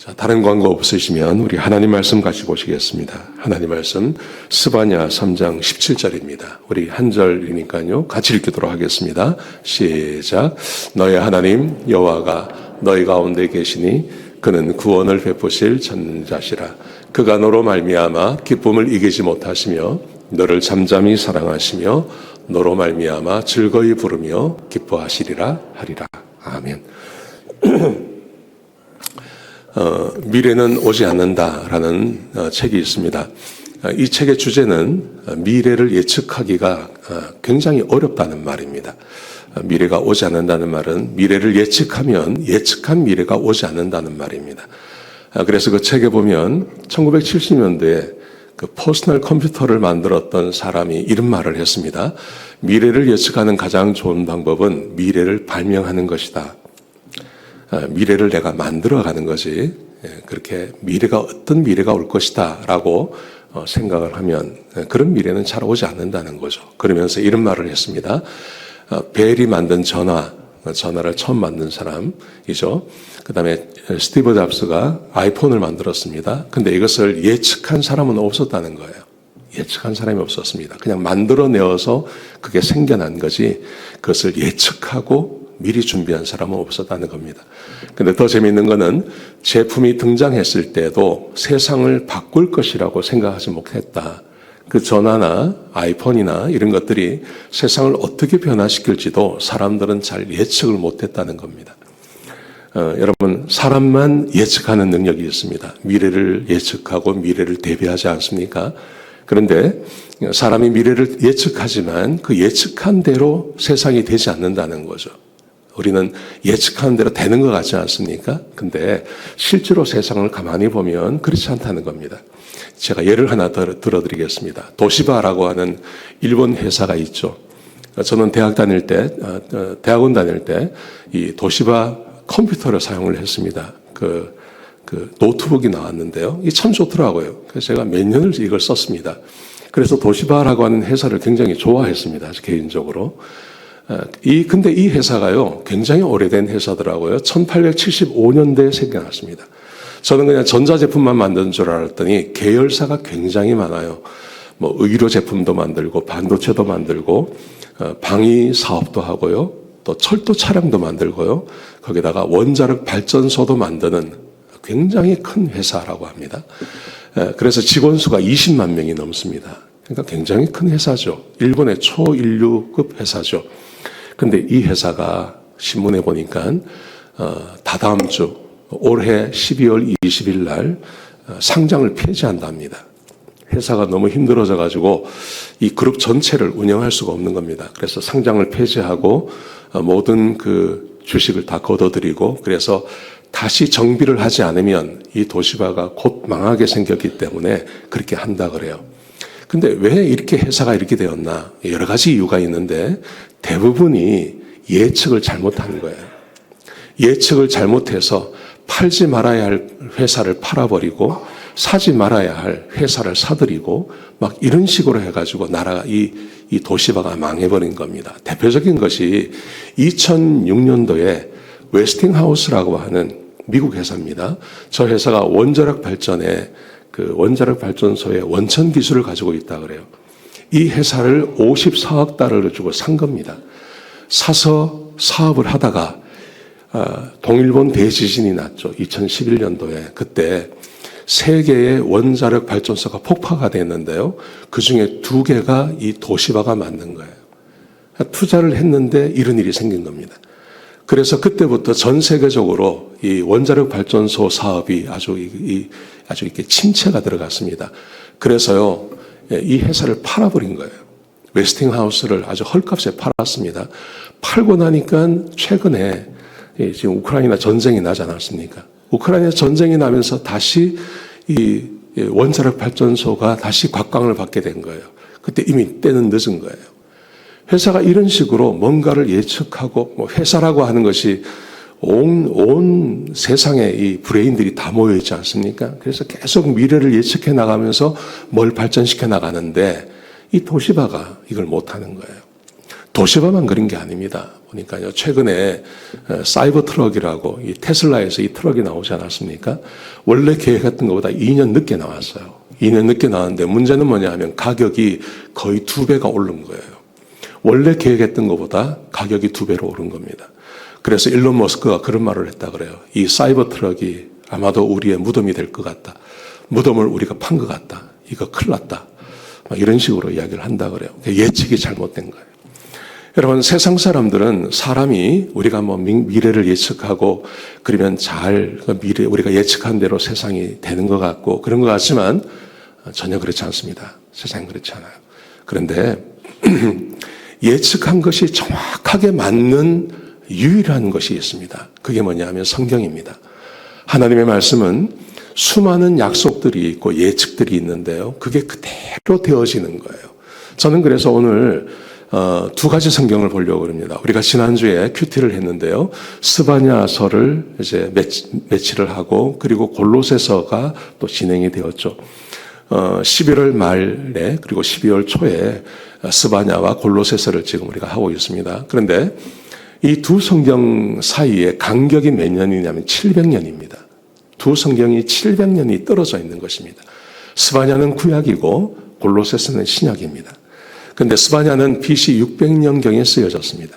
자, 다른 광고 없으시면 우리 하나님 말씀 같이 보시겠습니다. 하나님 말씀 스바냐 3장 17절입니다. 우리 한 절이니까요. 같이 읽도록 하겠습니다. 시작. 너의 하나님 여호와가 너희 가운데 계시니 그는 구원을 베푸실 전자시라. 그가 너로 말미암아 기쁨을 이기지 못하시며 너를 잠잠히 사랑하시며 너로 말미암아 즐거이 부르며 기뻐하시리라 하리라. 아멘. 미래는 오지 않는다라는 책이 있습니다. 이 책의 주제는 미래를 예측하기가 굉장히 어렵다는 말입니다. 미래가 오지 않는다는 말은 미래를 예측하면 예측한 미래가 오지 않는다는 말입니다. 그래서 그 책에 보면 1970년대에 그 퍼스널 컴퓨터를 만들었던 사람이 이런 말을 했습니다. 미래를 예측하는 가장 좋은 방법은 미래를 발명하는 것이다. 미래를 내가 만들어가는 거지 그렇게 어떤 미래가 올 것이다 라고 생각을 하면 그런 미래는 잘 오지 않는다는 거죠. 그러면서 이런 말을 했습니다. 벨이 만든 전화를 처음 만든 사람이죠. 그 다음에 스티브 잡스가 아이폰을 만들었습니다. 근데 이것을 예측한 사람은 없었다는 거예요. 예측한 사람이 없었습니다. 그냥 만들어내어서 그게 생겨난 거지 그것을 예측하고 미리 준비한 사람은 없었다는 겁니다. 근데 더 재미있는 거는 제품이 등장했을 때도 세상을 바꿀 것이라고 생각하지 못했다. 그 전화나 아이폰이나 이런 것들이 세상을 어떻게 변화시킬지도 사람들은 잘 예측을 못했다는 겁니다. 여러분, 사람만 예측하는 능력이 있습니다. 미래를 예측하고 미래를 대비하지 않습니까? 그런데 사람이 미래를 예측하지만 그 예측한 대로 세상이 되지 않는다는 거죠. 우리는 예측하는 대로 되는 것 같지 않습니까? 근데 실제로 세상을 가만히 보면 그렇지 않다는 겁니다. 제가 예를 하나 더 들어드리겠습니다. 도시바라고 하는 일본 회사가 있죠. 저는 대학원 다닐 때 이 도시바 컴퓨터를 사용을 했습니다. 그 노트북이 나왔는데요. 이게 참 좋더라고요. 그래서 제가 몇 년을 이걸 썼습니다. 그래서 도시바라고 하는 회사를 굉장히 좋아했습니다. 개인적으로. 근데 이 회사가요, 굉장히 오래된 회사더라고요. 1875년대에 생겨났습니다. 저는 그냥 전자제품만 만드는 줄 알았더니 계열사가 굉장히 많아요. 뭐 의료 제품도 만들고 반도체도 만들고 방위 사업도 하고요. 또 철도 차량도 만들고요. 거기다가 원자력 발전소도 만드는 굉장히 큰 회사라고 합니다. 그래서 직원 수가 20만 명이 넘습니다. 그러니까 굉장히 큰 회사죠. 일본의 초인류급 회사죠. 근데 이 회사가 신문에 보니까 다다음 주 올해 12월 20일 날 상장을 폐지한답니다. 회사가 너무 힘들어져 가지고 이 그룹 전체를 운영할 수가 없는 겁니다. 그래서 상장을 폐지하고 모든 그 주식을 다 걷어들이고 그래서 다시 정비를 하지 않으면 이 도시바가 곧 망하게 생겼기 때문에 그렇게 한다 그래요. 근데 왜 이렇게 회사가 이렇게 되었나? 여러 가지 이유가 있는데 대부분이 예측을 잘못한 거예요. 예측을 잘못해서 팔지 말아야 할 회사를 팔아버리고 사지 말아야 할 회사를 사들이고 막 이런 식으로 해가지고 나라가 이 도시바가 망해버린 겁니다. 대표적인 것이 2006년도에 웨스팅하우스라고 하는 미국 회사입니다. 저 회사가 원자력 발전소의 원천 기술을 가지고 있다 그래요. 이 회사를 54억 달러를 주고 산 겁니다. 사서 사업을 하다가 동일본 대지진이 났죠. 2011년도에. 그때 3개의 원자력 발전소가 폭파가 됐는데요. 그중에 2개가 이 도시바가 만든 거예요. 투자를 했는데 이런 일이 생긴 겁니다. 그래서 그때부터 전 세계적으로 이 원자력 발전소 사업이 아주 이렇게 침체가 들어갔습니다. 그래서요, 이 회사를 팔아버린 거예요. 웨스팅하우스를 아주 헐값에 팔았습니다. 팔고 나니까 최근에 지금 우크라이나 전쟁이 나지 않았습니까? 우크라이나 전쟁이 나면서 다시 이 원자력 발전소가 다시 곽광을 받게 된 거예요. 그때 이미 때는 늦은 거예요. 회사가 이런 식으로 뭔가를 예측하고 회사라고 하는 것이 온 세상에 이 브레인들이 다 모여 있지 않습니까? 그래서 계속 미래를 예측해 나가면서 뭘 발전시켜 나가는데 이 도시바가 이걸 못하는 거예요. 도시화만 그런 게 아닙니다. 보니까요, 최근에 사이버 트럭이라고 이 테슬라에서 이 트럭이 나오지 않았습니까? 원래 계획했던 것보다 2년 늦게 나왔어요. 2년 늦게 나왔는데 문제는 뭐냐 하면 가격이 거의 2배가 오른 거예요. 원래 계획했던 것보다 가격이 2배로 오른 겁니다. 그래서 일론 머스크가 그런 말을 했다 그래요. 이 사이버 트럭이 아마도 우리의 무덤이 될 것 같다. 무덤을 우리가 판 것 같다. 이거 큰일 났다. 이런 식으로 이야기를 한다 그래요. 예측이 잘못된 거예요. 여러분, 세상 사람들은 사람이 우리가 뭐 미래를 예측하고 그러면 미래 우리가 예측한 대로 세상이 되는 것 같고 그런 것 같지만 전혀 그렇지 않습니다. 세상은 그렇지 않아요. 그런데 예측한 것이 정확하게 맞는 유일한 것이 있습니다. 그게 뭐냐 하면 성경입니다. 하나님의 말씀은 수많은 약속들이 있고 예측들이 있는데요. 그게 그대로 되어지는 거예요. 저는 그래서 오늘 두 가지 성경을 보려고 합니다. 우리가 지난주에 큐티를 했는데요. 스바냐서를 이제 매치를 하고 그리고 골로새서가 또 진행이 되었죠. 11월 말에 그리고 12월 초에 스바냐와 골로새서를 지금 우리가 하고 있습니다. 그런데 이 두 성경 사이에 간격이 몇 년이냐면 700년입니다. 두 성경이 700년이 떨어져 있는 것입니다. 스바냐는 구약이고 골로새서는 신약입니다. 그런데 스바냐는 BC 600년경에 쓰여졌습니다.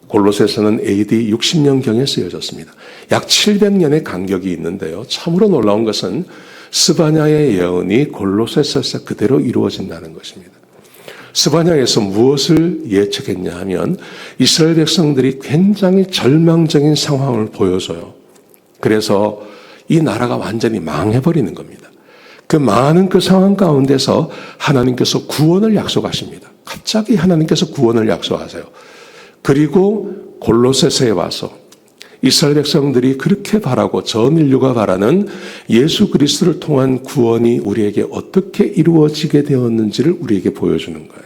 골로새서는 AD 60년경에 쓰여졌습니다. 약 700년의 간격이 있는데요. 참으로 놀라운 것은 스바냐의 예언이 골로새서에서 그대로 이루어진다는 것입니다. 스바냐에서 무엇을 예측했냐 하면 이스라엘 백성들이 굉장히 절망적인 상황을 보여줘요. 그래서 이 나라가 완전히 망해버리는 겁니다. 그 많은 그 상황 가운데서 하나님께서 구원을 약속하십니다. 갑자기 하나님께서 구원을 약속하세요. 그리고 골로새서에 와서 이스라엘 백성들이 그렇게 바라고 전 인류가 바라는 예수 그리스도를 통한 구원이 우리에게 어떻게 이루어지게 되었는지를 우리에게 보여주는 거예요.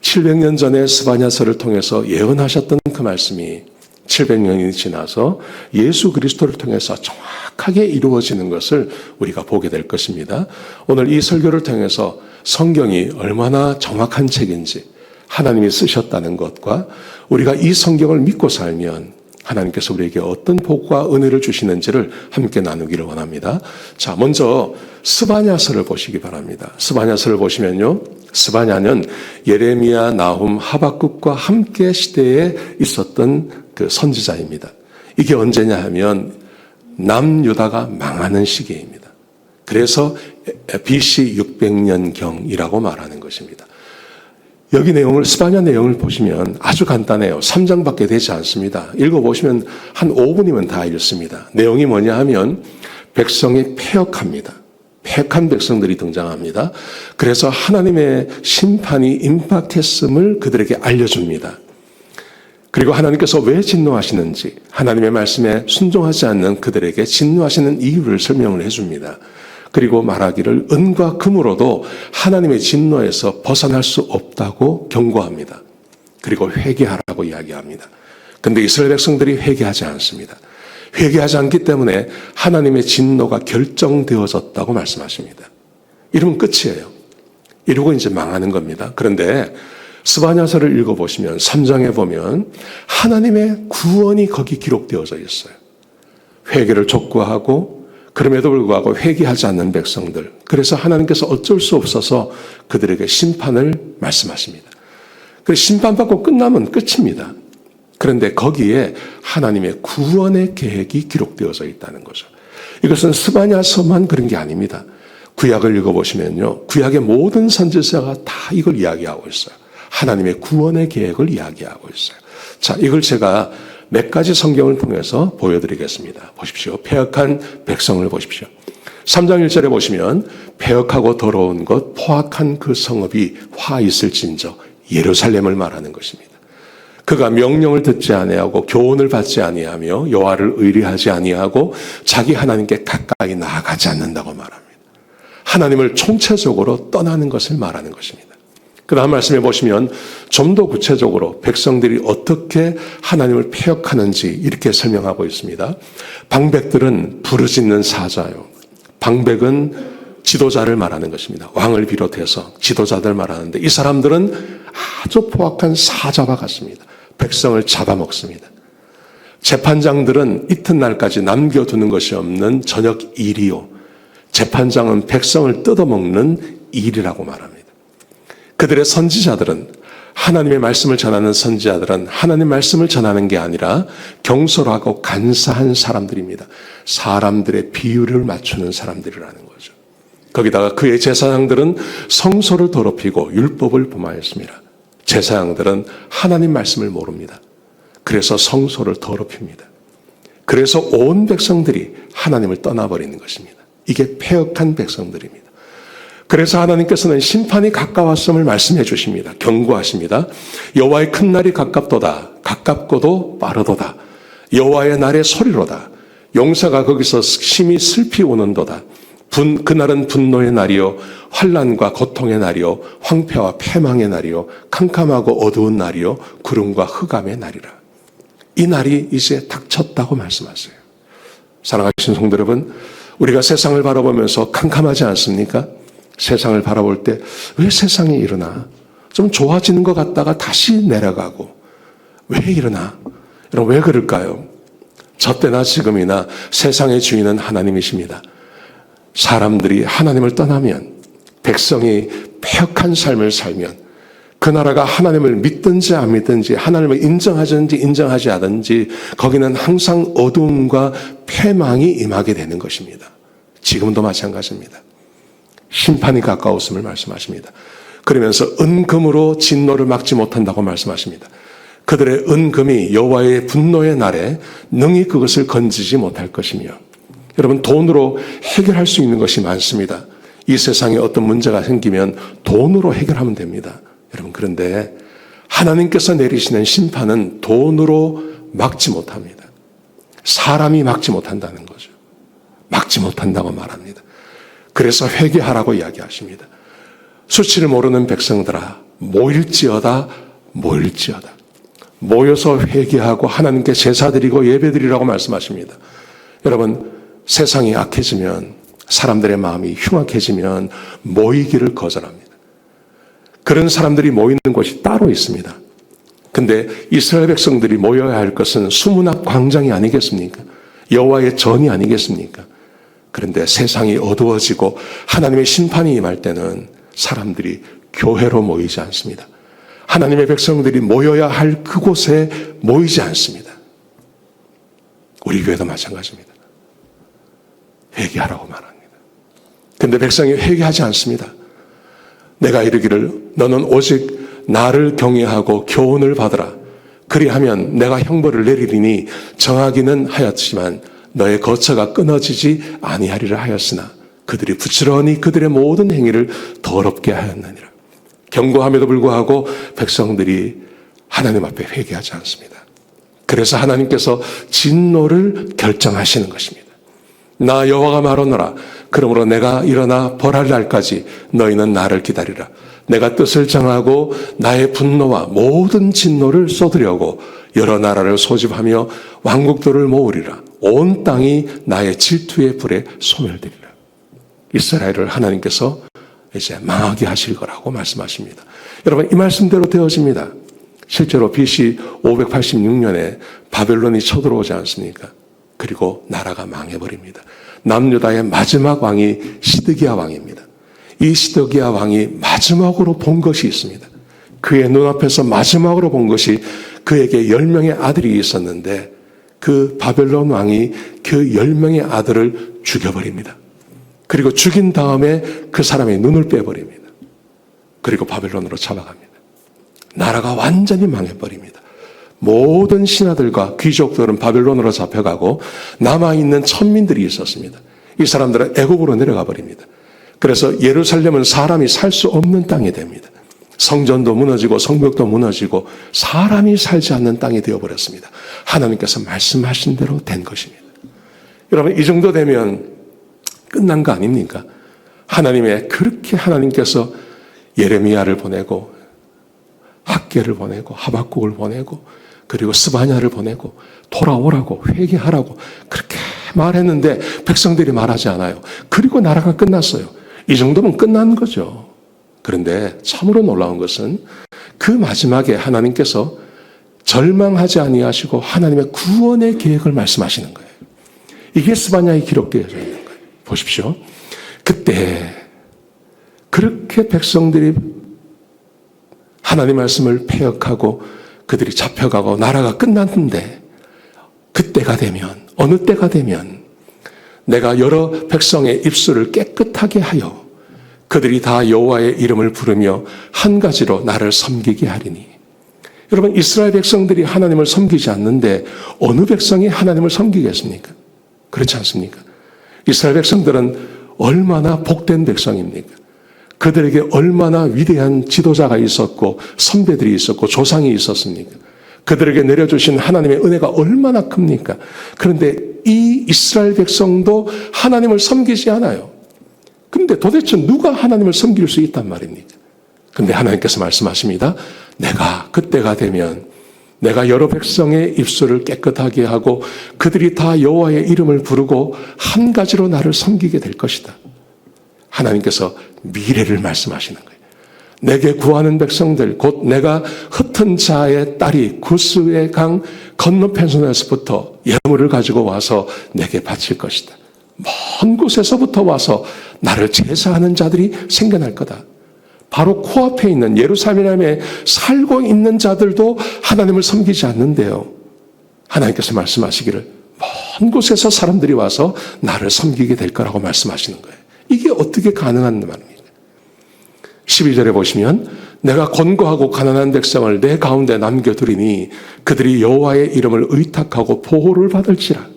700년 전에 스바냐서를 통해서 예언하셨던 그 말씀이 700년이 지나서 예수 그리스도를 통해서 정확하게 이루어지는 것을 우리가 보게 될 것입니다. 오늘 이 설교를 통해서 성경이 얼마나 정확한 책인지 하나님이 쓰셨다는 것과 우리가 이 성경을 믿고 살면 하나님께서 우리에게 어떤 복과 은혜를 주시는지를 함께 나누기를 원합니다. 자, 먼저 스바냐서를 보시기 바랍니다. 스바냐서를 보시면요. 스바냐는 예레미야, 나훔, 하박국과 함께 시대에 있었던 그 선지자입니다. 이게 언제냐 하면 남유다가 망하는 시기입니다. 그래서 BC 600년경이라고 말하는 것입니다. 여기 내용을, 스바냐 내용을 보시면 아주 간단해요. 3장밖에 되지 않습니다. 읽어보시면 한 5분이면 다 읽습니다. 내용이 뭐냐 하면 백성이 패역합니다. 패역한 백성들이 등장합니다. 그래서 하나님의 심판이 임박했음을 그들에게 알려줍니다. 그리고 하나님께서 왜 진노하시는지, 하나님의 말씀에 순종하지 않는 그들에게 진노하시는 이유를 설명을 해줍니다. 그리고 말하기를 은과 금으로도 하나님의 진노에서 벗어날 수 없다고 경고합니다. 그리고 회개하라고 이야기합니다. 그런데 이스라엘 백성들이 회개하지 않습니다. 회개하지 않기 때문에 하나님의 진노가 결정되어졌다고 말씀하십니다. 이러면 끝이에요. 이러고 이제 망하는 겁니다. 그런데 스바냐서를 읽어보시면 3장에 보면 하나님의 구원이 거기 기록되어져 있어요. 회개를 촉구하고 그럼에도 불구하고 회개하지 않는 백성들. 그래서 하나님께서 어쩔 수 없어서 그들에게 심판을 말씀하십니다. 그래서 심판받고 끝나면 끝입니다. 그런데 거기에 하나님의 구원의 계획이 기록되어져 있다는 거죠. 이것은 스바냐서만 그런 게 아닙니다. 구약을 읽어보시면요. 구약의 모든 선지자가 다 이걸 이야기하고 있어요. 하나님의 구원의 계획을 이야기하고 있어요. 자, 이걸 제가 몇 가지 성경을 통해서 보여드리겠습니다. 보십시오. 패역한 백성을 보십시오. 3장 1절에 보시면 패역하고 더러운 것 포악한 그 성읍이 화 있을진저 예루살렘을 말하는 것입니다. 그가 명령을 듣지 아니하고 교훈을 받지 아니하며 여호와를 의뢰하지 아니하고 자기 하나님께 가까이 나아가지 않는다고 말합니다. 하나님을 총체적으로 떠나는 것을 말하는 것입니다. 그 다음 말씀해 보시면 좀 더 구체적으로 백성들이 어떻게 하나님을 패역하는지 이렇게 설명하고 있습니다. 방백들은 부르짖는 사자요. 방백은 지도자를 말하는 것입니다. 왕을 비롯해서 지도자들 말하는데 이 사람들은 아주 포악한 사자와 같습니다. 백성을 잡아먹습니다. 재판장들은 이튿날까지 남겨두는 것이 없는 저녁 일이요. 재판장은 백성을 뜯어먹는 일이라고 말합니다. 그들의 선지자들은 하나님의 말씀을 전하는 선지자들은 하나님의 말씀을 전하는 게 아니라 경솔하고 간사한 사람들입니다. 사람들의 비율을 맞추는 사람들이라는 거죠. 거기다가 그의 제사장들은 성소를 더럽히고 율법을 범하였습니다. 제사장들은 하나님 말씀을 모릅니다. 그래서 성소를 더럽힙니다. 그래서 온 백성들이 하나님을 떠나버리는 것입니다. 이게 패역한 백성들입니다. 그래서 하나님께서는 심판이 가까웠음을 말씀해 주십니다. 경고하십니다. 여호와의 큰 날이 가깝도다. 가깝고도 빠르도다. 여호와의 날의 소리로다. 용사가 거기서 심히 슬피 우는도다. 그날은 분노의 날이요 환난과 고통의 날이요 황폐와 패망의 날이요 캄캄하고 어두운 날이요 구름과 흑암의 날이라. 이 날이 이제 닥쳤다고 말씀하세요. 사랑하신 성도 여러분, 우리가 세상을 바라보면서 캄캄하지 않습니까? 세상을 바라볼 때 왜 세상이 이러나? 좀 좋아지는 것 같다가 다시 내려가고 왜 이러나? 여러분 왜 그럴까요? 저 때나 지금이나 세상의 주인은 하나님이십니다. 사람들이 하나님을 떠나면, 백성이 패역한 삶을 살면, 그 나라가 하나님을 믿든지 안 믿든지, 하나님을 인정하든지 인정하지 않든지 거기는 항상 어두움과 패망이 임하게 되는 것입니다. 지금도 마찬가지입니다. 심판이 가까웠음을 말씀하십니다. 그러면서 은금으로 진노를 막지 못한다고 말씀하십니다. 그들의 은금이 여호와의 분노의 날에 능히 그것을 건지지 못할 것이며, 여러분 돈으로 해결할 수 있는 것이 많습니다. 이 세상에 어떤 문제가 생기면 돈으로 해결하면 됩니다. 여러분 그런데 하나님께서 내리시는 심판은 돈으로 막지 못합니다. 사람이 막지 못한다는 거죠. 막지 못한다고 말합니다. 그래서 회개하라고 이야기하십니다. 수치를 모르는 백성들아 모일지어다 모일지어다. 모여서 회개하고 하나님께 제사드리고 예배드리라고 말씀하십니다. 여러분 세상이 악해지면, 사람들의 마음이 흉악해지면 모이기를 거절합니다. 그런 사람들이 모이는 곳이 따로 있습니다. 근데 이스라엘 백성들이 모여야 할 것은 수문앞 광장이 아니겠습니까? 여호와의 전이 아니겠습니까? 그런데 세상이 어두워지고 하나님의 심판이 임할 때는 사람들이 교회로 모이지 않습니다. 하나님의 백성들이 모여야 할 그곳에 모이지 않습니다. 우리 교회도 마찬가지입니다. 회개하라고 말합니다. 그런데 백성이 회개하지 않습니다. 내가 이르기를 너는 오직 나를 경외하고 교훈을 받으라. 그리하면 내가 형벌을 내리리니 정하기는 하였지만 너의 거처가 끊어지지 아니하리라 하였으나 그들이 부지런히 그들의 모든 행위를 더럽게 하였느니라. 경고함에도 불구하고 백성들이 하나님 앞에 회개하지 않습니다. 그래서 하나님께서 진노를 결정하시는 것입니다. 나 여호와가 말하노라. 그러므로 내가 일어나 벌할 날까지 너희는 나를 기다리라. 내가 뜻을 정하고 나의 분노와 모든 진노를 쏟으려고 여러 나라를 소집하며 왕국들을 모으리라. 온 땅이 나의 질투의 불에 소멸되리라. 이스라엘을 하나님께서 이제 망하게 하실 거라고 말씀하십니다. 여러분 이 말씀대로 되어집니다. 실제로 BC 586년에 바벨론이 쳐들어오지 않습니까? 그리고 나라가 망해버립니다. 남유다의 마지막 왕이 시드기야 왕입니다. 이 시드기야 왕이 마지막으로 본 것이 있습니다. 그의 눈앞에서 마지막으로 본 것이 그에게 10명의 아들이 있었는데 그 바벨론 왕이 그 10명의 아들을 죽여버립니다. 그리고 죽인 다음에 그 사람의 눈을 빼버립니다. 그리고 바벨론으로 잡아갑니다. 나라가 완전히 망해버립니다. 모든 신하들과 귀족들은 바벨론으로 잡혀가고 남아있는 천민들이 있었습니다. 이 사람들은 애굽으로 내려가 버립니다. 그래서 예루살렘은 사람이 살 수 없는 땅이 됩니다. 성전도 무너지고 성벽도 무너지고 사람이 살지 않는 땅이 되어버렸습니다. 하나님께서 말씀하신 대로 된 것입니다. 여러분 이 정도 되면 끝난 거 아닙니까? 그렇게 하나님께서 예레미야를 보내고 학개를 보내고 하박국을 보내고 그리고 스바냐를 보내고 돌아오라고 회개하라고 그렇게 말했는데 백성들이 말하지 않아요. 그리고 나라가 끝났어요. 이 정도면 끝난 거죠. 그런데 참으로 놀라운 것은 그 마지막에 하나님께서 절망하지 아니하시고 하나님의 구원의 계획을 말씀하시는 거예요. 이게 스바냐에 기록되어져 있는 거예요. 보십시오. 그때 그렇게 백성들이 하나님 말씀을 폐역하고 그들이 잡혀가고 나라가 끝났는데 그때가 되면, 어느 때가 되면 내가 여러 백성의 입술을 깨끗하게 하여 그들이 다 여호와의 이름을 부르며 한 가지로 나를 섬기게 하리니. 여러분, 이스라엘 백성들이 하나님을 섬기지 않는데 어느 백성이 하나님을 섬기겠습니까? 그렇지 않습니까? 이스라엘 백성들은 얼마나 복된 백성입니까? 그들에게 얼마나 위대한 지도자가 있었고 선배들이 있었고 조상이 있었습니까? 그들에게 내려주신 하나님의 은혜가 얼마나 큽니까? 그런데 이 이스라엘 백성도 하나님을 섬기지 않아요. 근데 도대체 누가 하나님을 섬길 수 있단 말입니까? 근데 하나님께서 말씀하십니다. 내가 그때가 되면 내가 여러 백성의 입술을 깨끗하게 하고 그들이 다 여호와의 이름을 부르고 한 가지로 나를 섬기게 될 것이다. 하나님께서 미래를 말씀하시는 거예요. 내게 구하는 백성들, 곧 내가 흩은 자의 딸이 구스의 강 건너편에서부터 예물을 가지고 와서 내게 바칠 것이다. 먼 곳에서부터 와서 나를 제사하는 자들이 생겨날 거다. 바로 코앞에 있는 예루살렘에 살고 있는 자들도 하나님을 섬기지 않는데요. 하나님께서 말씀하시기를 먼 곳에서 사람들이 와서 나를 섬기게 될 거라고 말씀하시는 거예요. 이게 어떻게 가능한 말입니까? 12절에 보시면 내가 권고하고 가난한 백성을 내 가운데 남겨두리니 그들이 여호와의 이름을 의탁하고 보호를 받을지라.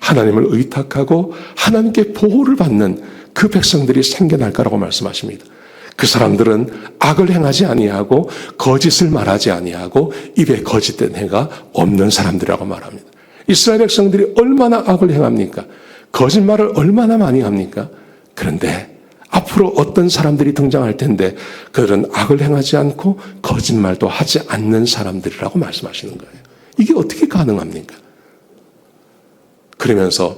하나님을 의탁하고 하나님께 보호를 받는 그 백성들이 생겨날 거라고 말씀하십니다. 그 사람들은 악을 행하지 아니하고 거짓을 말하지 아니하고 입에 거짓된 해가 없는 사람들이라고 말합니다. 이스라엘 백성들이 얼마나 악을 행합니까? 거짓말을 얼마나 많이 합니까? 그런데 앞으로 어떤 사람들이 등장할 텐데 그들은 악을 행하지 않고 거짓말도 하지 않는 사람들이라고 말씀하시는 거예요. 이게 어떻게 가능합니까? 그러면서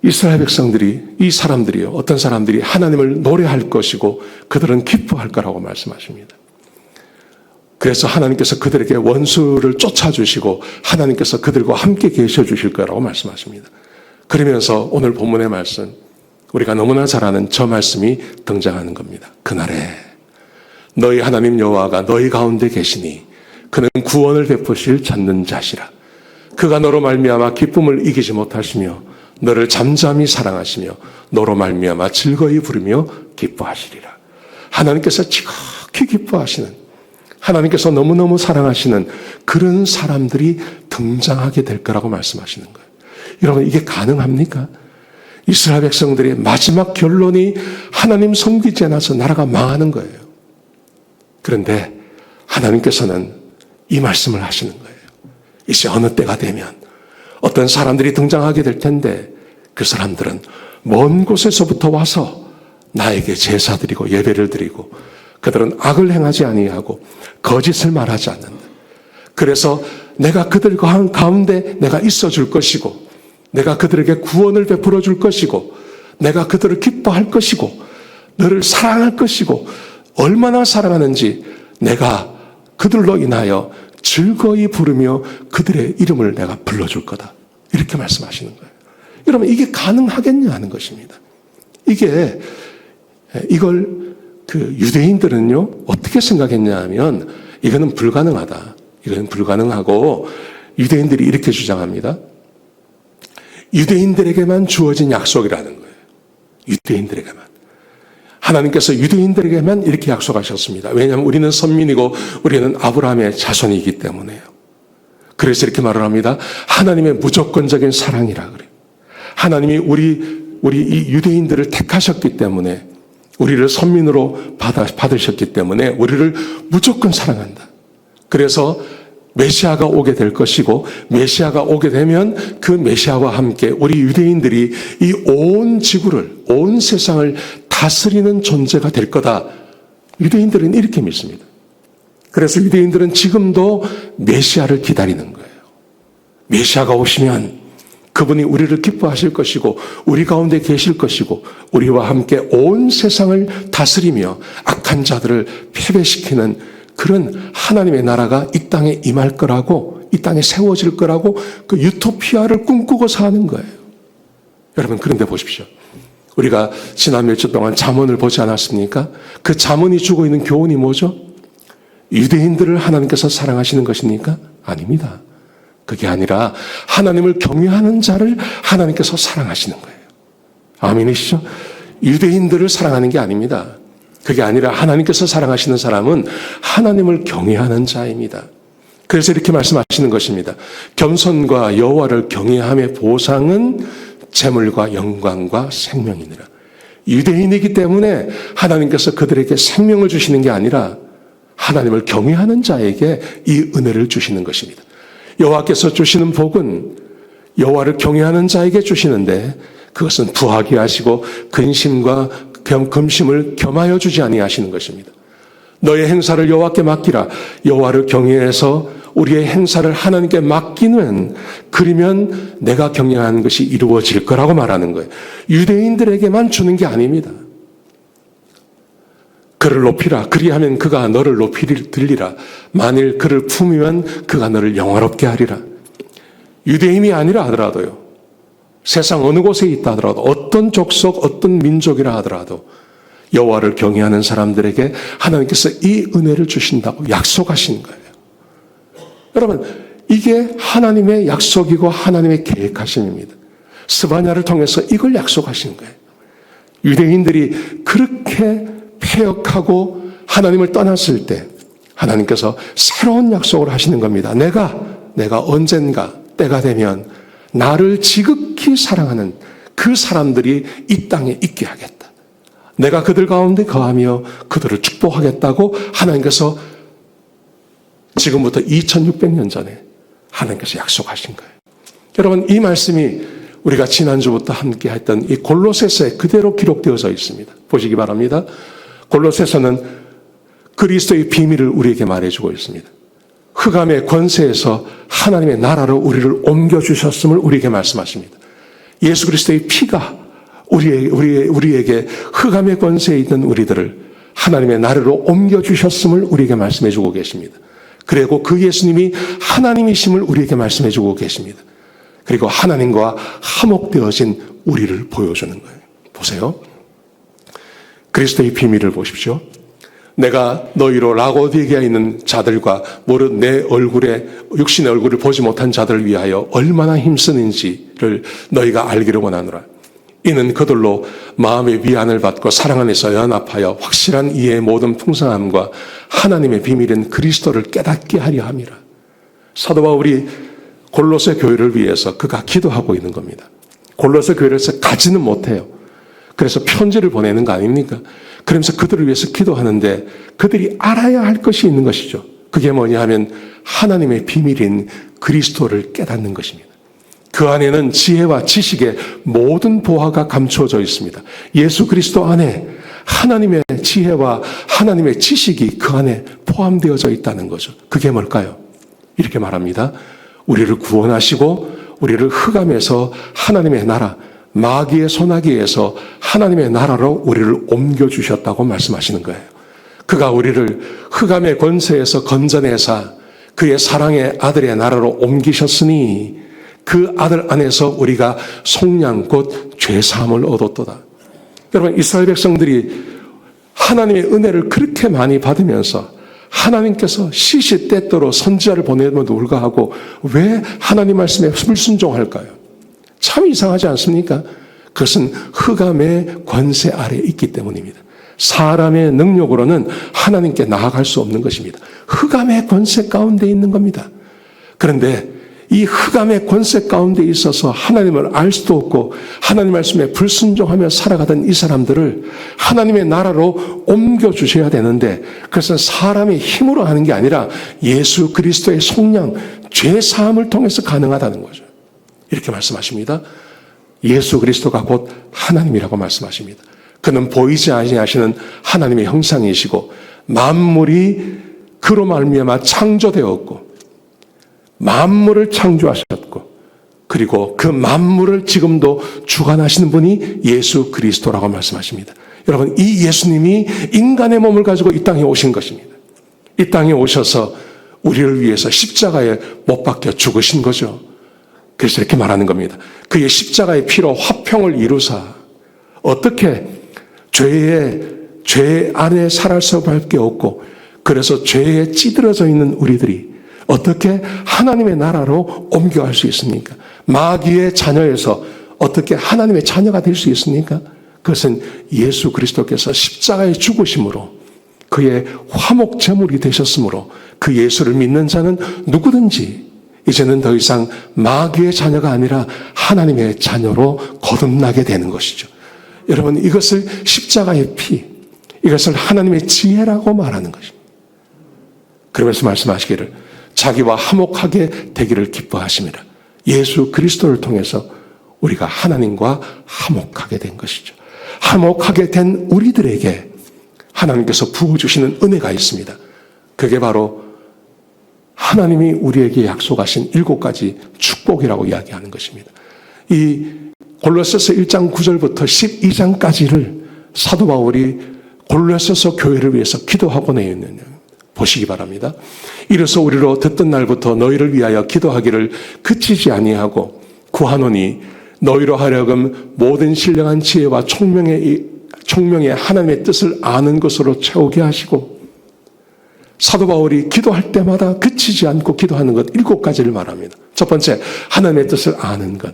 이스라엘 백성들이, 이 사람들이요, 어떤 사람들이 하나님을 노래할 것이고 그들은 기뻐할 거라고 말씀하십니다. 그래서 하나님께서 그들에게 원수를 쫓아주시고 하나님께서 그들과 함께 계셔 주실 거라고 말씀하십니다. 그러면서 오늘 본문의 말씀, 우리가 너무나 잘 아는 저 말씀이 등장하는 겁니다. 그날에 너희 하나님 여호와가 너희 가운데 계시니 그는 구원을 베푸실 찾는 자시라. 그가 너로 말미암아 기쁨을 이기지 못하시며 너를 잠잠히 사랑하시며 너로 말미암아 즐거이 부르며 기뻐하시리라. 하나님께서 지극히 기뻐하시는, 하나님께서 너무너무 사랑하시는 그런 사람들이 등장하게 될 거라고 말씀하시는 거예요. 여러분, 이게 가능합니까? 이스라엘 백성들의 마지막 결론이 하나님 섬기지 않아서 나라가 망하는 거예요. 그런데 하나님께서는 이 말씀을 하시는 거예요. 이제 어느 때가 되면 어떤 사람들이 등장하게 될 텐데 그 사람들은 먼 곳에서부터 와서 나에게 제사 드리고 예배를 드리고 그들은 악을 행하지 아니하고 거짓을 말하지 않는다. 그래서 내가 그들과 가운데 내가 있어 줄 것이고 내가 그들에게 구원을 베풀어 줄 것이고 내가 그들을 기뻐할 것이고 너를 사랑할 것이고 얼마나 사랑하는지 내가 그들로 인하여 즐거이 부르며 그들의 이름을 내가 불러줄 거다. 이렇게 말씀하시는 거예요. 여러분, 이게 가능하겠냐 하는 것입니다. 이걸 유대인들은요, 어떻게 생각했냐 하면 이거는 불가능하다. 이건 불가능하고 유대인들이 이렇게 주장합니다. 유대인들에게만 주어진 약속이라는 거예요. 유대인들에게만. 하나님께서 유대인들에게만 이렇게 약속하셨습니다. 왜냐하면 우리는 선민이고 우리는 아브라함의 자손이기 때문에요. 그래서 이렇게 말을 합니다. 하나님의 무조건적인 사랑이라 그래요. 하나님이 우리 이 유대인들을 택하셨기 때문에 우리를 선민으로 받으셨기 때문에 우리를 무조건 사랑한다. 그래서 메시아가 오게 될 것이고 메시아가 오게 되면 그 메시아와 함께 우리 유대인들이 이 온 지구를, 온 세상을 다스리는 존재가 될 거다. 유대인들은 이렇게 믿습니다. 그래서 유대인들은 지금도 메시아를 기다리는 거예요. 메시아가 오시면 그분이 우리를 기뻐하실 것이고 우리 가운데 계실 것이고 우리와 함께 온 세상을 다스리며 악한 자들을 패배시키는 그런 하나님의 나라가 이 땅에 임할 거라고, 이 땅에 세워질 거라고 그 유토피아를 꿈꾸고 사는 거예요. 여러분, 그런데 보십시오. 우리가 지난 며칠 동안 잠언을 보지 않았습니까? 그 잠언이 주고 있는 교훈이 뭐죠? 유대인들을 하나님께서 사랑하시는 것입니까? 아닙니다. 그게 아니라 하나님을 경외하는 자를 하나님께서 사랑하시는 거예요. 아멘이시죠? 유대인들을 사랑하는 게 아닙니다. 그게 아니라 하나님께서 사랑하시는 사람은 하나님을 경외하는 자입니다. 그래서 이렇게 말씀하시는 것입니다. 겸손과 여호와를 경외함의 보상은 재물과 영광과 생명이니라. 유대인이기 때문에 하나님께서 그들에게 생명을 주시는 게 아니라 하나님을 경외하는 자에게 이 은혜를 주시는 것입니다. 여호와께서 주시는 복은 여호와를 경외하는 자에게 주시는데 그것은 부하게 하시고 근심과 금심을 겸하여 주지 아니하시는 것입니다. 너의 행사를 여호와께 맡기라. 여호와를 경외해서 우리의 행사를 하나님께 맡기는, 그러면 내가 경외하는 것이 이루어질 거라고 말하는 거예요. 유대인들에게만 주는 게 아닙니다. 그를 높이라. 그리하면 그가 너를 높이리라. 만일 그를 품으면 그가 너를 영화롭게 하리라. 유대인이 아니라 하더라도요, 세상 어느 곳에 있다 하더라도, 어떤 족속, 어떤 민족이라 하더라도 여호와를 경외하는 사람들에게 하나님께서 이 은혜를 주신다고 약속하신 거예요. 여러분, 이게 하나님의 약속이고 하나님의 계획하심입니다. 스바냐를 통해서 이걸 약속하신 거예요. 유대인들이 그렇게 패역하고 하나님을 떠났을 때 하나님께서 새로운 약속을 하시는 겁니다. 내가 언젠가 때가 되면 나를 지극히 사랑하는 그 사람들이 이 땅에 있게 하겠다. 내가 그들 가운데 거하며 그들을 축복하겠다고 하나님께서 지금부터 2600년 전에 하나님께서 약속하신 거예요. 여러분, 이 말씀이 우리가 지난주부터 함께 했던 이 골로새서에 그대로 기록되어져 있습니다. 보시기 바랍니다. 골로새서는 그리스도의 비밀을 우리에게 말해주고 있습니다. 흑암의 권세에서 하나님의 나라로 우리를 옮겨주셨음을 우리에게 말씀하십니다. 예수 그리스도의 피가 우리에게 흑암의 권세에 있는 우리들을 하나님의 나라로 옮겨주셨음을 우리에게 말씀해주고 계십니다. 그리고 그 예수님이 하나님이심을 우리에게 말씀해주고 계십니다. 그리고 하나님과 화목되어진 우리를 보여주는 거예요. 보세요. 그리스도의 비밀을 보십시오. 내가 너희로 라고디게아에 있는 자들과 무릇 내 얼굴에 육신의 얼굴을 보지 못한 자들을 위하여 얼마나 힘쓰는지를 너희가 알기를 원하노라. 이는 그들로 마음의 위안을 받고 사랑 안에서 연합하여 확실한 이해의 모든 풍성함과 하나님의 비밀인 그리스도를 깨닫게 하려 함이라. 사도 바울이 골로새 교회를 위해서 그가 기도하고 있는 겁니다. 골로새 교회를 가지는 못해요. 그래서 편지를 보내는 거 아닙니까? 그러면서 그들을 위해서 기도하는데 그들이 알아야 할 것이 있는 것이죠. 그게 뭐냐 하면 하나님의 비밀인 그리스도를 깨닫는 것입니다. 그 안에는 지혜와 지식의 모든 보화가 감추어져 있습니다. 예수 그리스도 안에 하나님의 지혜와 하나님의 지식이 그 안에 포함되어져 있다는 거죠. 그게 뭘까요? 이렇게 말합니다. 우리를 구원하시고 우리를 흑암에서 하나님의 나라, 마귀의 소나기에서 하나님의 나라로 우리를 옮겨주셨다고 말씀하시는 거예요. 그가 우리를 흑암의 권세에서 건져내사 그의 사랑의 아들의 나라로 옮기셨으니 그 아들 안에서 우리가 속량 곧 죄사함을 얻었도다. 여러분, 이스라엘 백성들이 하나님의 은혜를 그렇게 많이 받으면서 하나님께서 시시때때로 선지자를 보내면도 불구하고 왜 하나님 말씀에 불순종할까요? 참 이상하지 않습니까? 그것은 흑암의 권세 아래에 있기 때문입니다. 사람의 능력으로는 하나님께 나아갈 수 없는 것입니다. 흑암의 권세 가운데 있는 겁니다. 그런데 이 흑암의 권세 가운데 있어서 하나님을 알 수도 없고 하나님 말씀에 불순종하며 살아가던 이 사람들을 하나님의 나라로 옮겨주셔야 되는데 그것은 사람의 힘으로 하는 게 아니라 예수 그리스도의 속량, 죄사함을 통해서 가능하다는 거죠. 이렇게 말씀하십니다. 예수 그리스도가 곧 하나님이라고 말씀하십니다. 그는 보이지 아니하시는 하나님의 형상이시고 만물이 그로 말미암아 창조되었고 만물을 창조하셨고 그리고 그 만물을 지금도 주관하시는 분이 예수 그리스도라고 말씀하십니다. 여러분, 이 예수님이 인간의 몸을 가지고 이 땅에 오신 것입니다. 이 땅에 오셔서 우리를 위해서 십자가에 못 박혀 죽으신 거죠. 그래서 이렇게 말하는 겁니다. 그의 십자가의 피로 화평을 이루사 어떻게 죄 안에 살할 수밖에 없고, 그래서 죄에 찌들어져 있는 우리들이 어떻게 하나님의 나라로 옮겨갈 수 있습니까? 마귀의 자녀에서 어떻게 하나님의 자녀가 될 수 있습니까? 그것은 예수 그리스도께서 십자가의 죽으심으로 그의 화목제물이 되셨으므로 그 예수를 믿는 자는 누구든지 이제는 더 이상 마귀의 자녀가 아니라 하나님의 자녀로 거듭나게 되는 것이죠. 여러분, 이것을 십자가의 피, 이것을 하나님의 지혜라고 말하는 것입니다. 그러면서 말씀하시기를 자기와 화목하게 되기를 기뻐하심이라. 예수 그리스도를 통해서 우리가 하나님과 화목하게 된 것이죠. 화목하게 된 우리들에게 하나님께서 부어주시는 은혜가 있습니다. 그게 바로 하나님이 우리에게 약속하신 7가지 축복이라고 이야기하는 것입니다. 이 골로새서 1장 9절부터 12장까지를 사도 바울이 골로새서 교회를 위해서 기도하고 내었느냐 보시기 바랍니다. 이로써 우리로 듣던 날부터 너희를 위하여 기도하기를 그치지 아니하고 구하노니 너희로 하여금 모든 신령한 지혜와 총명의 하나님의 뜻을 아는 것으로 채우게 하시고, 사도 바울이 기도할 때마다 그치지 않고 기도하는 것 7가지를 말합니다. 첫 번째, 하나님의 뜻을 아는 것.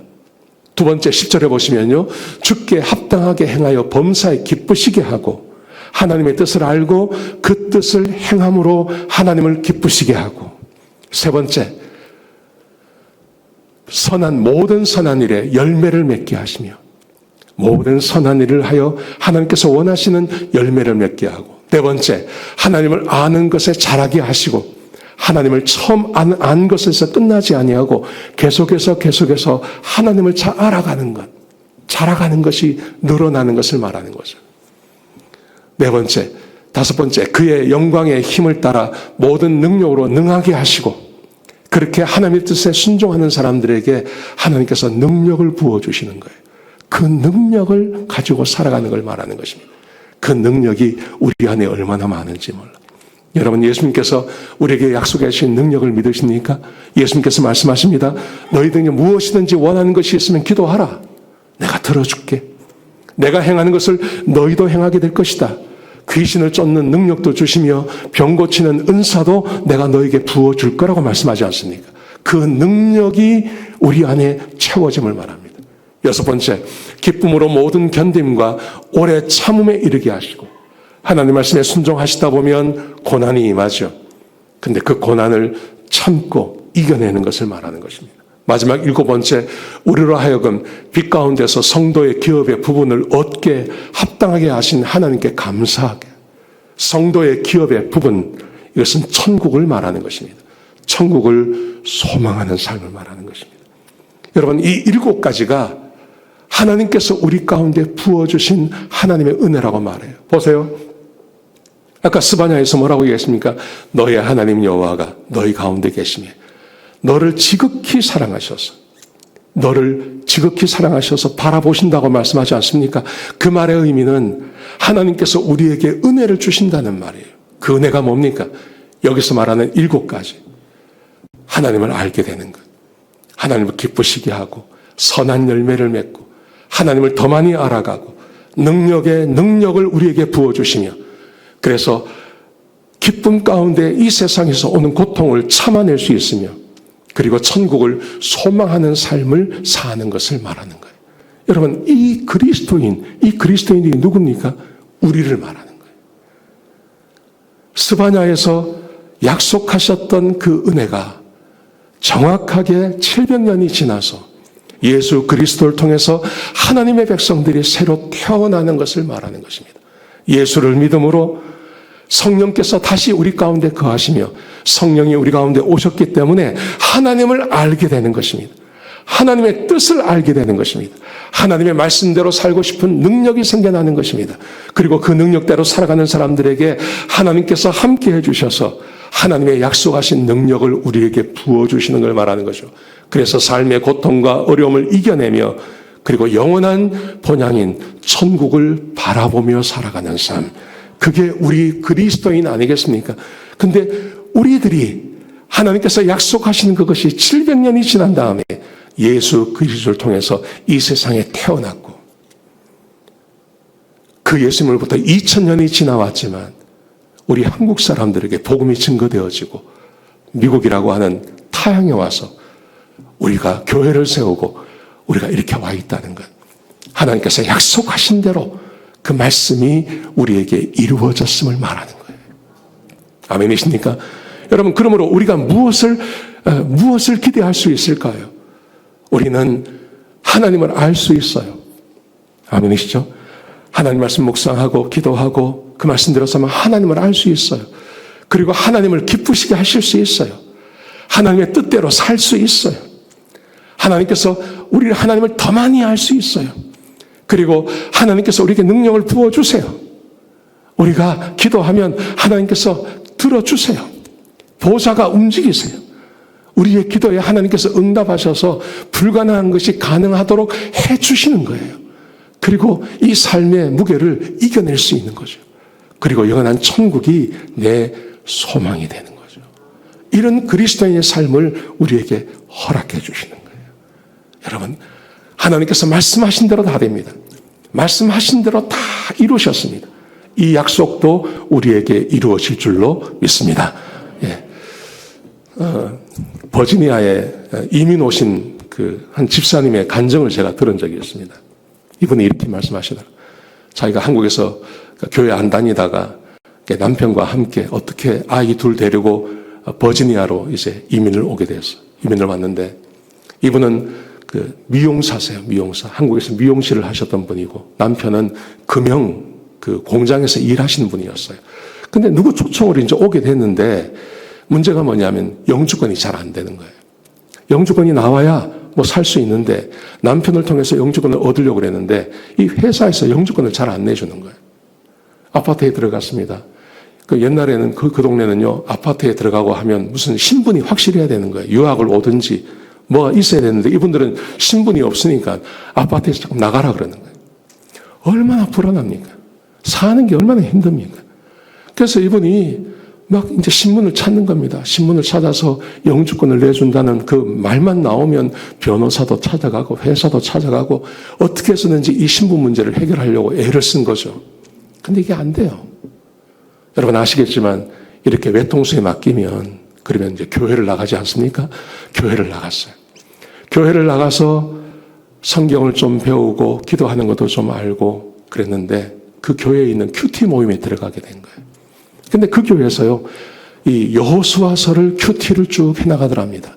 두 번째, 10절에 보시면요, 주께 합당하게 행하여 범사에 기쁘시게 하고, 하나님의 뜻을 알고 그 뜻을 행함으로 하나님을 기쁘시게 하고, 세 번째, 모든 선한 일에 열매를 맺게 하시며, 모든 선한 일을 하여 하나님께서 원하시는 열매를 맺게 하고, 네 번째, 하나님을 아는 것에 자라게 하시고, 하나님을 처음 안 것에서 끝나지 아니하고 계속해서 하나님을 잘 알아가는 것, 자라가는 것이 늘어나는 것을 말하는 거죠. 네 번째, 다섯 번째, 그의 영광의 힘을 따라 모든 능력으로 능하게 하시고, 그렇게 하나님의 뜻에 순종하는 사람들에게 하나님께서 능력을 부어주시는 거예요. 그 능력을 가지고 살아가는 걸 말하는 것입니다. 그 능력이 우리 안에 얼마나 많은지 몰라. 여러분, 예수님께서 우리에게 약속해 주신 능력을 믿으십니까? 예수님께서 말씀하십니다. 너희들이 무엇이든지 원하는 것이 있으면 기도하라. 내가 들어줄게. 내가 행하는 것을 너희도 행하게 될 것이다. 귀신을 쫓는 능력도 주시며 병 고치는 은사도 내가 너에게 부어줄 거라고 말씀하지 않습니까? 그 능력이 우리 안에 채워짐을 말합니다. 여섯 번째, 기쁨으로 모든 견딤과 오래 참음에 이르게 하시고, 하나님 말씀에 순종하시다 보면 고난이 임하죠. 근데 그 고난을 참고 이겨내는 것을 말하는 것입니다. 마지막 7번째, 우리로 하여금 빛 가운데서 성도의 기업의 부분을 얻게 합당하게 하신 하나님께 감사하게. 성도의 기업의 부분, 이것은 천국을 말하는 것입니다. 천국을 소망하는 삶을 말하는 것입니다. 여러분, 이 7가지가 하나님께서 우리 가운데 부어주신 하나님의 은혜라고 말해요. 보세요. 아까 스바냐에서 뭐라고 얘기했습니까? 너의 하나님 여호와가 너희 가운데 계시며 너를 지극히 사랑하셔서 바라보신다고 말씀하지 않습니까? 그 말의 의미는 하나님께서 우리에게 은혜를 주신다는 말이에요. 그 은혜가 뭡니까? 여기서 말하는 7가지. 하나님을 알게 되는 것. 하나님을 기쁘시게 하고 선한 열매를 맺고 하나님을 더 많이 알아가고 능력을 우리에게 부어주시며, 그래서 기쁨 가운데 이 세상에서 오는 고통을 참아낼 수 있으며, 그리고 천국을 소망하는 삶을 사는 것을 말하는 거예요. 여러분, 이 그리스도인이 누굽니까? 우리를 말하는 거예요. 스바냐에서 약속하셨던 그 은혜가 정확하게 700년이 지나서 예수 그리스도를 통해서 하나님의 백성들이 새로 태어나는 것을 말하는 것입니다. 예수를 믿음으로 성령께서 다시 우리 가운데 거하시며 성령이 우리 가운데 오셨기 때문에 하나님을 알게 되는 것입니다. 하나님의 뜻을 알게 되는 것입니다. 하나님의 말씀대로 살고 싶은 능력이 생겨나는 것입니다. 그리고 그 능력대로 살아가는 사람들에게 하나님께서 함께 해주셔서 하나님의 약속하신 능력을 우리에게 부어주시는 걸 말하는 거죠. 그래서 삶의 고통과 어려움을 이겨내며 그리고 영원한 본향인 천국을 바라보며 살아가는 삶. 그게 우리 그리스도인 아니겠습니까? 근데 우리들이 하나님께서 약속하시는 그것이 700년이 지난 다음에 예수 그리스도를 통해서 이 세상에 태어났고 그 예수님으로부터 2000년이 지나왔지만 우리 한국 사람들에게 복음이 증거되어지고 미국이라고 하는 타향에 와서 우리가 교회를 세우고 우리가 이렇게 와 있다는 것. 하나님께서 약속하신 대로 그 말씀이 우리에게 이루어졌음을 말하는 거예요. 아멘이십니까? 여러분, 그러므로 우리가 무엇을 기대할 수 있을까요? 우리는 하나님을 알 수 있어요. 아멘이시죠? 하나님 말씀 묵상하고 기도하고 그 말씀 들어서면 하나님을 알 수 있어요. 그리고 하나님을 기쁘시게 하실 수 있어요. 하나님의 뜻대로 살 수 있어요. 하나님께서 우리를 하나님을 더 많이 알 수 있어요. 그리고 하나님께서 우리에게 능력을 부어주세요. 우리가 기도하면 하나님께서 들어주세요. 보좌가 움직이세요. 우리의 기도에 하나님께서 응답하셔서 불가능한 것이 가능하도록 해주시는 거예요. 그리고 이 삶의 무게를 이겨낼 수 있는 거죠. 그리고 영원한 천국이 내 소망이 되는 거죠. 이런 그리스도인의 삶을 우리에게 허락해 주시는 거예요. 여러분, 하나님께서 말씀하신 대로 다 됩니다. 말씀하신 대로 다 이루셨습니다. 이 약속도 우리에게 이루어질 줄로 믿습니다. 예. 버지니아에 이민 오신 그 한 집사님의 간증을 제가 들은 적이 있습니다. 이분이 이렇게 말씀하시더라고요. 자기가 한국에서 교회 안 다니다가 남편과 함께 어떻게 아이 둘 데리고 버지니아로 이제 이민을 오게 되었어요. 이민을 왔는데 이분은 그 미용사세요. 미용사. 한국에서 미용실을 하셨던 분이고 남편은 금형 그 공장에서 일하시는 분이었어요. 근데 누구 초청으로 이제 오게 됐는데 문제가 뭐냐면 영주권이 잘 안 되는 거예요. 영주권이 나와야 뭐 살 수 있는데 남편을 통해서 영주권을 얻으려고 그랬는데 이 회사에서 영주권을 잘 안 내주는 거예요. 아파트에 들어갔습니다. 그 옛날에는 그 동네는요, 아파트에 들어가고 하면 무슨 신분이 확실해야 되는 거예요. 유학을 오든지 뭐가 있어야 되는데 이분들은 신분이 없으니까 아파트에서 조금 나가라 그러는 거예요. 얼마나 불안합니까? 사는 게 얼마나 힘듭니까? 그래서 이분이 막 이제 신문을 찾는 겁니다. 신문을 찾아서 영주권을 내준다는 그 말만 나오면 변호사도 찾아가고 회사도 찾아가고 어떻게 해서든지 이 신분 문제를 해결하려고 애를 쓴 거죠. 근데 이게 안 돼요. 여러분 아시겠지만 이렇게 외통수에 맡기면 그러면 이제 교회를 나가지 않습니까? 교회를 나갔어요. 교회를 나가서 성경을 좀 배우고 기도하는 것도 좀 알고 그랬는데 그 교회에 있는 큐티 모임에 들어가게 된 거예요. 근데 그 교회에서요, 이 여호수아서를 큐티를 쭉 해나가더랍니다.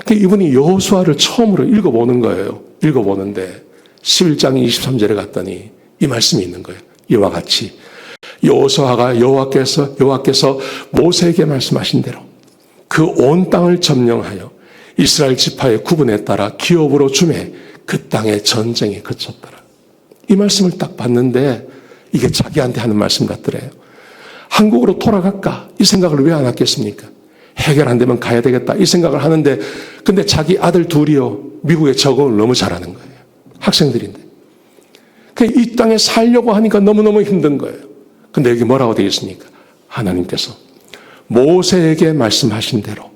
이분이 여호수아를 처음으로 읽어보는 거예요. 읽어보는데 11장 23절에 갔더니 이 말씀이 있는 거예요. 이와 같이 여호수아가 여호와께서 모세에게 말씀하신 대로 그 온 땅을 점령하여 이스라엘 지파의 구분에 따라 기업으로 주매 그 땅에 전쟁이 그쳤더라. 이 말씀을 딱 봤는데 이게 자기한테 하는 말씀 같더래요. 한국으로 돌아갈까? 이 생각을 왜 안 했겠습니까? 해결 안 되면 가야 되겠다. 이 생각을 하는데 근데 자기 아들 둘이요. 미국에 적응을 너무 잘하는 거예요. 학생들인데. 이 땅에 살려고 하니까 너무너무 힘든 거예요. 근데 여기 뭐라고 되어 있습니까? 하나님께서 모세에게 말씀하신 대로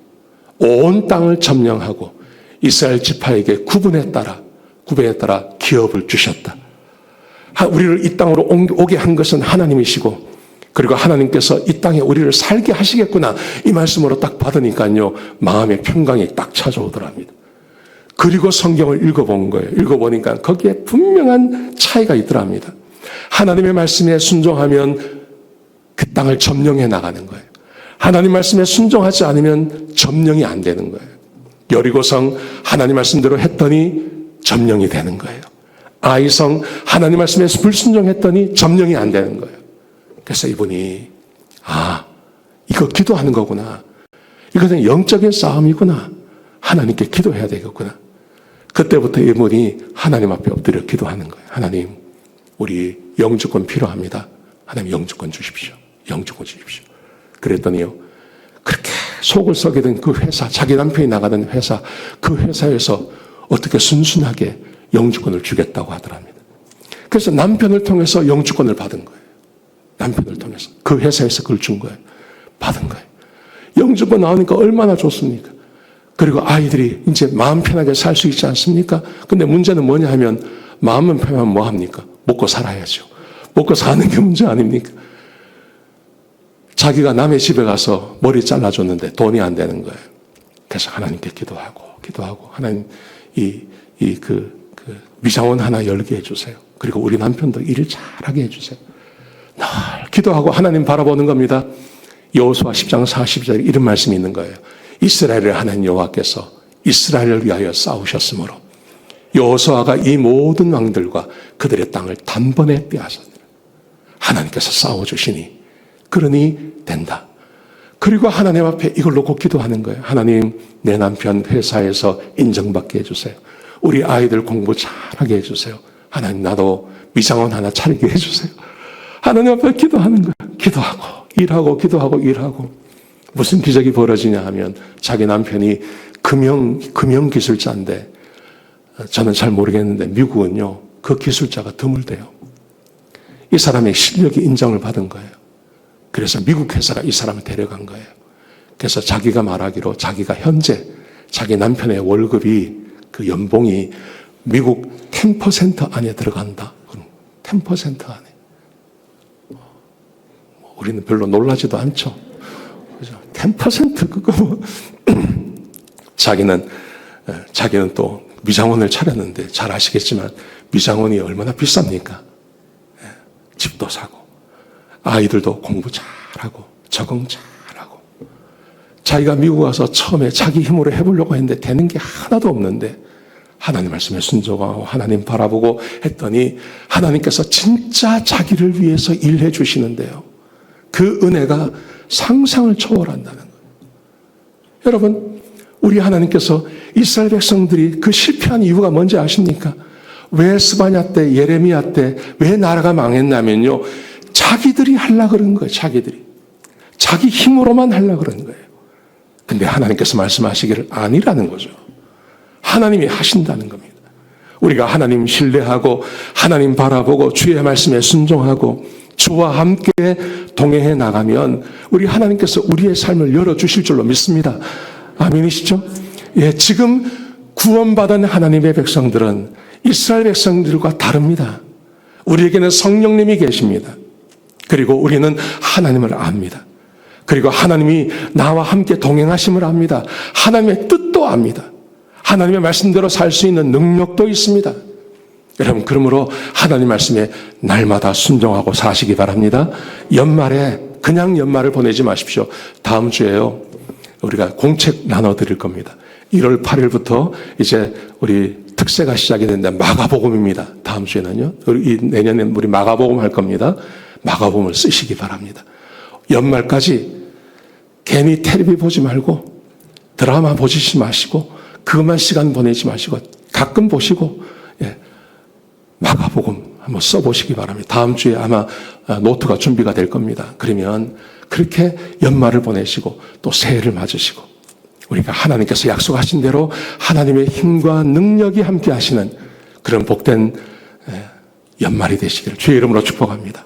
온 땅을 점령하고 이스라엘 지파에게 구분에 따라 기업을 주셨다. 우리를 이 땅으로 오게 한 것은 하나님이시고 그리고 하나님께서 이 땅에 우리를 살게 하시겠구나. 이 말씀으로 딱 받으니까요. 마음의 평강이 딱 찾아오더랍니다. 그리고 성경을 읽어본 거예요. 읽어보니까 거기에 분명한 차이가 있더랍니다. 하나님의 말씀에 순종하면 그 땅을 점령해 나가는 거예요. 하나님 말씀에 순종하지 않으면 점령이 안 되는 거예요. 여리고성 하나님 말씀대로 했더니 점령이 되는 거예요. 아이성 하나님 말씀에 불순종했더니 점령이 안 되는 거예요. 그래서 이분이 이거 기도하는 거구나. 이것은 영적인 싸움이구나. 하나님께 기도해야 되겠구나. 그때부터 이분이 하나님 앞에 엎드려 기도하는 거예요. 하나님, 우리 영주권 필요합니다. 하나님 영주권 주십시오. 영주권 주십시오. 그랬더니요, 그렇게 속을 썩게 된 그 회사, 자기 남편이 나가던 회사, 그 회사에서 어떻게 순순하게 영주권을 주겠다고 하더랍니다. 그래서 남편을 통해서 영주권을 받은 거예요. 남편을 통해서. 그 회사에서 그걸 준 거예요. 받은 거예요. 영주권 나오니까 얼마나 좋습니까? 그리고 아이들이 이제 마음 편하게 살 수 있지 않습니까? 근데 문제는 뭐냐 하면 마음은 편하면 뭐 합니까? 먹고 살아야죠. 먹고 사는 게 문제 아닙니까? 자기가 남의 집에 가서 머리 잘라줬는데 돈이 안 되는 거예요. 그래서 하나님께 기도하고 하나님 그 미장원 하나 열게 해주세요. 그리고 우리 남편도 일을 잘하게 해주세요. 늘 기도하고 하나님 바라보는 겁니다. 여호수아 10장 42절에 이런 말씀이 있는 거예요. 이스라엘의 하나님 여호와께서 이스라엘을 위하여 싸우셨으므로 여호수아가 이 모든 왕들과 그들의 땅을 단번에 빼앗았느니라. 하나님께서 싸워주시니 그러니 된다. 그리고 하나님 앞에 이걸 놓고 기도하는 거예요. 하나님, 내 남편 회사에서 인정받게 해주세요. 우리 아이들 공부 잘하게 해주세요. 하나님, 나도 미장원 하나 차리게 해주세요. 하나님 앞에 기도하는 거예요. 기도하고 일하고. 무슨 기적이 벌어지냐 하면 자기 남편이 금융기술자인데, 저는 잘 모르겠는데 미국은요, 그 기술자가 드물대요. 이 사람의 실력이 인정을 받은 거예요. 그래서 미국 회사가 이 사람을 데려간 거예요. 그래서 자기가 말하기로 자기가 현재 자기 남편의 월급이 그 연봉이 미국 10% 안에 들어간다. 10% 안에. 우리는 별로 놀라지도 않죠. 그죠? 10% 그거 뭐. 자기는 또 미장원을 차렸는데 잘 아시겠지만 미장원이 얼마나 비쌉니까? 집도 사고 아이들도 공부 잘하고 적응 잘하고. 자기가 미국 와서 처음에 자기 힘으로 해보려고 했는데 되는 게 하나도 없는데 하나님 말씀에 순종하고 하나님 바라보고 했더니 하나님께서 진짜 자기를 위해서 일해 주시는데요. 그 은혜가 상상을 초월한다는 거예요. 여러분, 우리 하나님께서 이스라엘 백성들이 그 실패한 이유가 뭔지 아십니까? 왜 스바냐 때, 예레미야 때 왜 나라가 망했냐면요, 자기들이 하려고 그런 거예요. 자기 힘으로만 하려고 그런 거예요. 근데 하나님께서 말씀하시기를 아니라는 거죠. 하나님이 하신다는 겁니다. 우리가 하나님 신뢰하고 하나님 바라보고 주의 말씀에 순종하고 주와 함께 동행해 나가면 우리 하나님께서 우리의 삶을 열어주실 줄로 믿습니다. 아멘이시죠? 예, 지금 구원받은 하나님의 백성들은 이스라엘 백성들과 다릅니다. 우리에게는 성령님이 계십니다. 그리고 우리는 하나님을 압니다. 그리고 하나님이 나와 함께 동행하심을 압니다. 하나님의 뜻도 압니다. 하나님의 말씀대로 살 수 있는 능력도 있습니다. 여러분, 그러므로 하나님 말씀에 날마다 순종하고 사시기 바랍니다. 연말에 그냥 연말을 보내지 마십시오. 다음 주에요, 우리가 공책 나눠드릴 겁니다. 1월 8일부터 이제 우리 특세가 시작이 되는데 마가복음입니다. 다음 주에는요. 내년엔 우리 마가복음 할 겁니다. 마가복음을 쓰시기 바랍니다. 연말까지 괜히 텔레비 보지 말고 드라마 보시지 마시고 그것만 시간 보내지 마시고 가끔 보시고, 예, 마가복음 한번 써보시기 바랍니다. 다음 주에 아마 노트가 준비가 될 겁니다. 그러면 그렇게 연말을 보내시고 또 새해를 맞으시고 우리가 하나님께서 약속하신 대로 하나님의 힘과 능력이 함께 하시는 그런 복된 연말이 되시기를 주의 이름으로 축복합니다.